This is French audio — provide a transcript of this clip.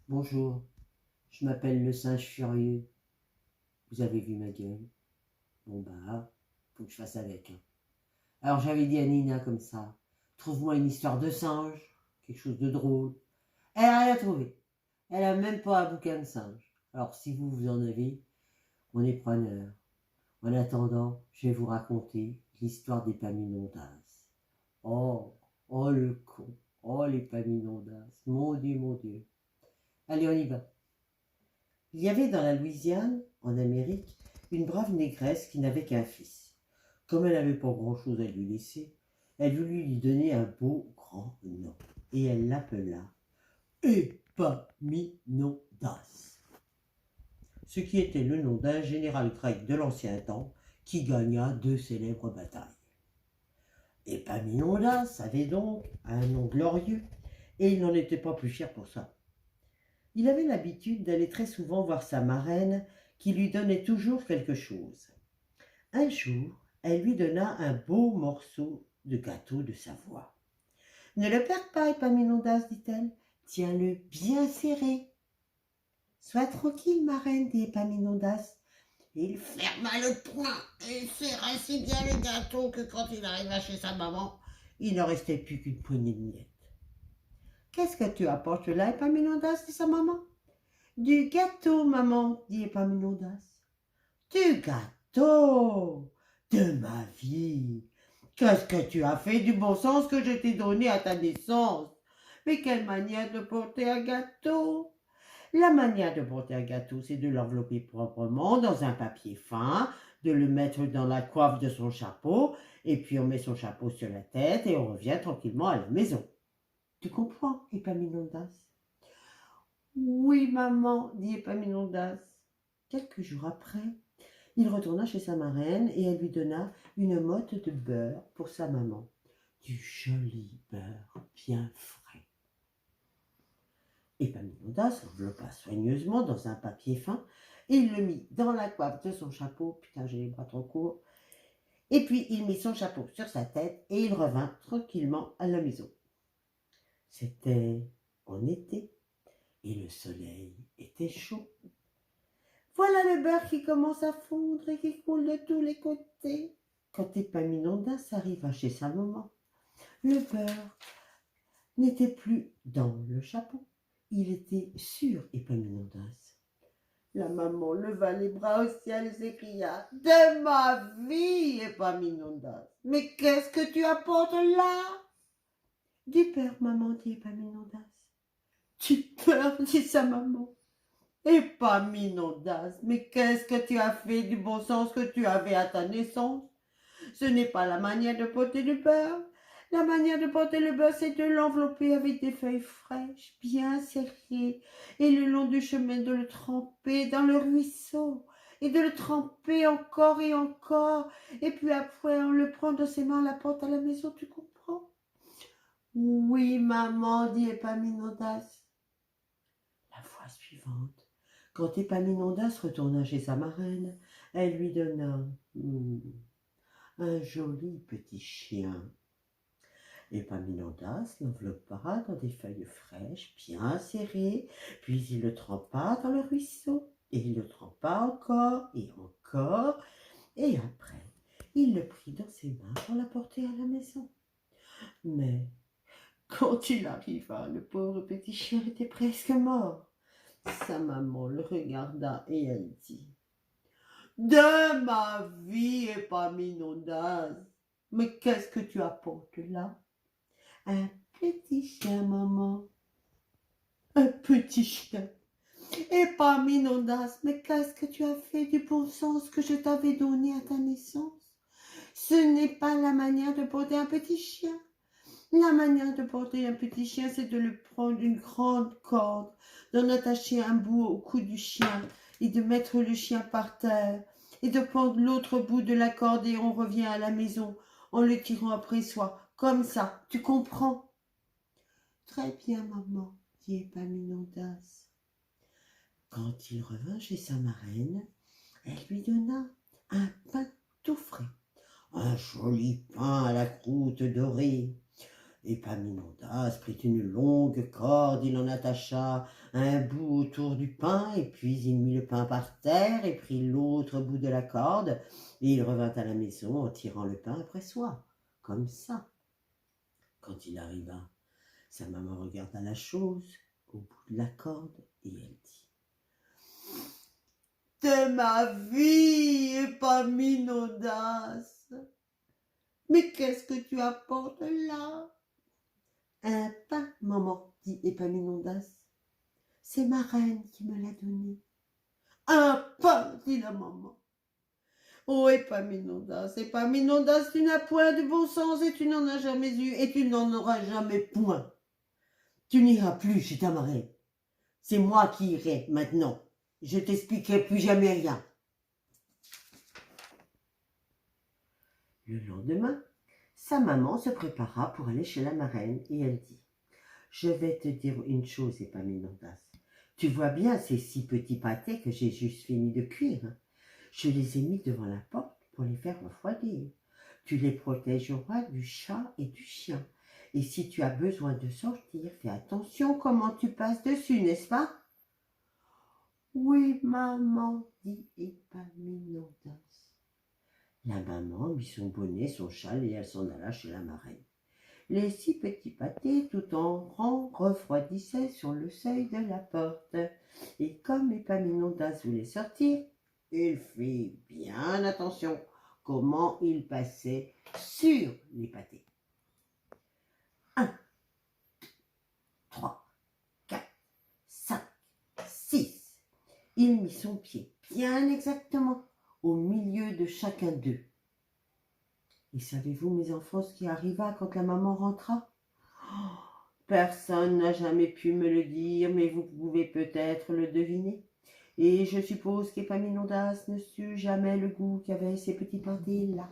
Bonjour, je m'appelle le singe furieux. Vous avez vu ma gueule? Bon bah, faut que je fasse avec. Alors j'avais dit à Nina comme ça, trouve-moi une histoire de singe, quelque chose de drôle. Elle a rien trouvé. Elle a même pas un bouquin de singe. Alors si vous en avez, on est preneur. En attendant, je vais vous raconter l'histoire d'Épaminondas. Oh, oh le con, oh l'Épaminondas, mon Dieu, mon Dieu. Allez, on y va. Il y avait dans la Louisiane, en Amérique, une brave négresse qui n'avait qu'un fils. Comme elle n'avait pas grand-chose à lui laisser, elle voulut lui donner un beau grand nom, et elle l'appela Épaminondas, ce qui était le nom d'un général grec de l'ancien temps qui gagna deux célèbres batailles. Épaminondas avait donc un nom glorieux, et il n'en était pas plus fier pour ça. Il avait l'habitude d'aller très souvent voir sa marraine qui lui donnait toujours quelque chose. Un jour, elle lui donna un beau morceau de gâteau de Savoie. Ne le perds pas, Épaminondas, dit-elle. Tiens-le bien serré. Sois tranquille, marraine, dit Épaminondas. Il ferma le poing et serra si bien le gâteau que quand il arriva chez sa maman, il ne restait plus qu'une poignée de miettes. Qu'est-ce que tu apportes là, Épaminondas, dit sa maman. Du gâteau, maman, dit Épaminondas. Du gâteau de ma vie. Qu'est-ce que tu as fait du bon sens que je t'ai donné à ta naissance? Mais quelle manière de porter un gâteau? La manière de porter un gâteau, c'est de l'envelopper proprement dans un papier fin, de le mettre dans la coiffe de son chapeau, et puis on met son chapeau sur la tête et on revient tranquillement à la maison. Tu comprends, Épaminondas? Oui, maman, dit Épaminondas. Quelques jours après, il retourna chez sa marraine et elle lui donna une motte de beurre pour sa maman. Du joli beurre bien frais. Épaminondas l'enveloppa soigneusement dans un papier fin et il le mit dans la coiffe de son chapeau. Putain, j'ai les bras trop courts. Et puis il mit son chapeau sur sa tête et il revint tranquillement à la maison. C'était en été et le soleil était chaud. Voilà le beurre qui commence à fondre et qui coule de tous les côtés. Quand Épaminondas arriva chez sa maman, le beurre n'était plus dans le chapeau. Il était sur Épaminondas. La maman leva les bras au ciel et s'écria « De ma vie, Épaminondas, mais qu'est-ce que tu apportes là ?»« Du beurre, maman, dit Épaminondas. »« Du beurre, dit sa maman. » Épaminondas, mais qu'est-ce que tu as fait du bon sens que tu avais à ta naissance? Ce n'est pas la manière de porter le beurre. La manière de porter le beurre, c'est de l'envelopper avec des feuilles fraîches, bien serrées, et le long du chemin de le tremper dans le ruisseau, et de le tremper encore et encore, et puis après on le prend dans ses mains, on la porte à la maison, tu comprends? Oui, maman, dit Épaminondas. La fois suivante, quand Épaminondas retourna chez sa marraine, elle lui donna un joli petit chien. Épaminondas l'enveloppa dans des feuilles fraîches, bien serrées, puis il le trempa dans le ruisseau, et il le trempa encore, et après, il le prit dans ses mains pour l'apporter à la maison. Mais quand il arriva, le pauvre petit chien était presque mort. Sa maman le regarda et elle dit « De ma vie, Épaminondas, mais qu'est-ce que tu apportes là ?»« Un petit chien, maman. »« Un petit chien. Épaminondas, mais qu'est-ce que tu as fait du bon sens que je t'avais donné à ta naissance? Ce n'est pas la manière de porter un petit chien. La manière de porter un petit chien, c'est de le prendre une grande corde, d'en attacher un bout au cou du chien et de mettre le chien par terre et de prendre l'autre bout de la corde et on revient à la maison en le tirant après soi, comme ça, tu comprends? Très bien, maman, dit Épaminondas. Quand il revint chez sa marraine, elle lui donna un pain tout frais, un joli pain à la croûte dorée. Épaminondas prit une longue corde, il en attacha un bout autour du pain, et puis il mit le pain par terre, et prit l'autre bout de la corde, et il revint à la maison en tirant le pain après soi, comme ça. Quand il arriva, sa maman regarda la chose au bout de la corde, et elle dit: « De ma vie, Épaminondas, mais qu'est-ce que tu apportes là ?» « Un pain, maman, dit Épaminondas. C'est ma reine qui me l'a donné. »« Un pain, dit la maman. »« Oh, Épaminondas, Épaminondas, tu n'as point de bon sens et tu n'en as jamais eu et tu n'en auras jamais point. Tu n'iras plus chez ta marraine. C'est moi qui irai maintenant. Je t'expliquerai plus jamais rien. » Le lendemain, sa maman se prépara pour aller chez la marraine et elle dit: « Je vais te dire une chose, Épaminondas. Tu vois bien ces 6 petits pâtés que j'ai juste fini de cuire. Je les ai mis devant la porte pour les faire refroidir. Tu les protégeras du chat et du chien. Et si tu as besoin de sortir, fais attention comment tu passes dessus, n'est-ce pas? » « Oui, maman, dit Épaminondas. » La maman mit son bonnet, son châle et elle s'en alla chez la marraine. Les 6 petits pâtés, tout en rang, refroidissaient sur le seuil de la porte. Et comme Épaminondas voulait sortir, il fit bien attention comment il passait sur les pâtés. 1, 3, 4, 5, 6. Il mit son pied bien exactement au milieu de chacun d'eux. Et savez-vous, mes enfants, ce qui arriva quand la maman rentra? Personne n'a jamais pu me le dire, mais vous pouvez peut-être le deviner. Et je suppose qu'Épaminondas ne sut jamais le goût qu'avaient ces petits pâtés-là.